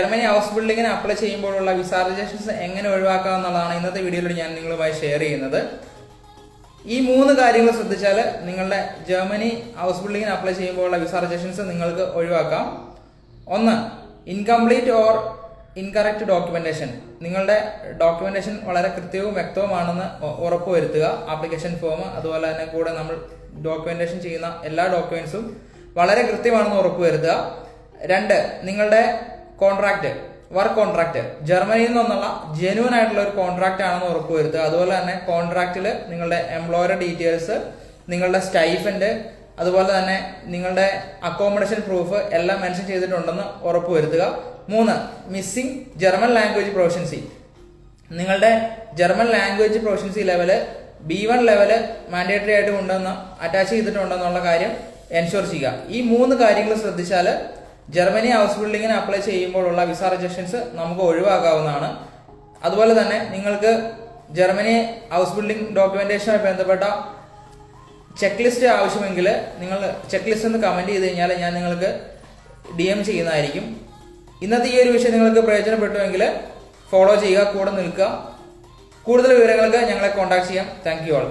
Germany house ബിൽഡിങ്ങിന് apply ചെയ്യുമ്പോഴുള്ള visa rejections എങ്ങനെ ഒഴിവാക്കാമെന്നുള്ളതാണ് ഇന്നത്തെ വീഡിയോയിൽ ഞാൻ നിങ്ങളുമായി ഷെയർ ചെയ്യുന്നത്. ഈ 3 കാര്യങ്ങൾ ശ്രദ്ധിച്ചാൽ നിങ്ങളുടെ ജർമ്മനി ഹൗസ് ബിൽഡിങ്ങിന് അപ്ലൈ ചെയ്യുമ്പോഴുള്ള വിസ റിജക്ഷൻസ് നിങ്ങൾക്ക് ഒഴിവാക്കാം. 1. Incomplete or incorrect documentation. നിങ്ങളുടെ ഡോക്യുമെന്റേഷൻ വളരെ കൃത്യവും വ്യക്തവുമാണെന്ന് ഉറപ്പുവരുത്തുക. ആപ്ലിക്കേഷൻ ഫോം അതുപോലെ തന്നെ കൂടെ നമ്മൾ ഡോക്യുമെന്റേഷൻ ചെയ്യുന്ന എല്ലാ ഡോക്യുമെന്റ്സും വളരെ കൃത്യമാണെന്ന് ഉറപ്പുവരുത്തുക. 2. നിങ്ങളുടെ വർക്ക് കോൺട്രാക്ട് ജർമ്മനിയിൽ നിന്നുള്ള ജെന്യൂൻ ആയിട്ടുള്ള ഒരു കോൺട്രാക്ട് ആണെന്ന് ഉറപ്പുവരുത്തുക. അതുപോലെ തന്നെ കോൺട്രാക്റ്റിൽ നിങ്ങളുടെ എംപ്ലോയർ ഡീറ്റെയിൽസ്, നിങ്ങളുടെ സ്റ്റൈഫൻഡ്, അതുപോലെ തന്നെ നിങ്ങളുടെ അക്കോമഡേഷൻ പ്രൂഫ് എല്ലാം മെൻഷൻ ചെയ്തിട്ടുണ്ടെന്ന് ഉറപ്പുവരുത്തുക. 3. Missing German language proficiency. നിങ്ങളുടെ German language proficiency level B1 level mandatory ആയിട്ട് ഉണ്ടെന്ന് അറ്റാച്ച് ചെയ്തിട്ടുണ്ടെന്നുള്ള കാര്യം എൻഷുർ ചെയ്യുക. ഈ 3 കാര്യങ്ങൾ ശ്രദ്ധിച്ചാൽ ജർമ്മനി ഹൗസ് ബിൽഡിങ്ങിന് അപ്ലൈ ചെയ്യുമ്പോഴുള്ള വിസ റിജക്ഷൻസ് നമുക്ക് ഒഴിവാക്കാവുന്നതാണ്. അതുപോലെ തന്നെ നിങ്ങൾക്ക് ജർമ്മനി ഹൗസ് ബിൽഡിംഗ് ഡോക്യുമെന്റേഷനുമായി ബന്ധപ്പെട്ട ചെക്ക് ലിസ്റ്റ് ആവശ്യമെങ്കിൽ നിങ്ങൾ ചെക്ക് ലിസ്റ്റ് ഒന്ന് കമന്റ് ചെയ്ത് കഴിഞ്ഞാൽ ഞാൻ നിങ്ങൾക്ക് DM ചെയ്യുന്നതായിരിക്കും. ഇന്നത്തെ ഈ ഒരു വിഷയം നിങ്ങൾക്ക് പ്രയോജനപ്പെട്ടുവെങ്കിൽ ഫോളോ ചെയ്യുക, കൂടെ നിൽക്കുക. കൂടുതൽ വിവരങ്ങൾക്ക് ഞങ്ങളെ കോൺടാക്ട് ചെയ്യാം. Thank you all.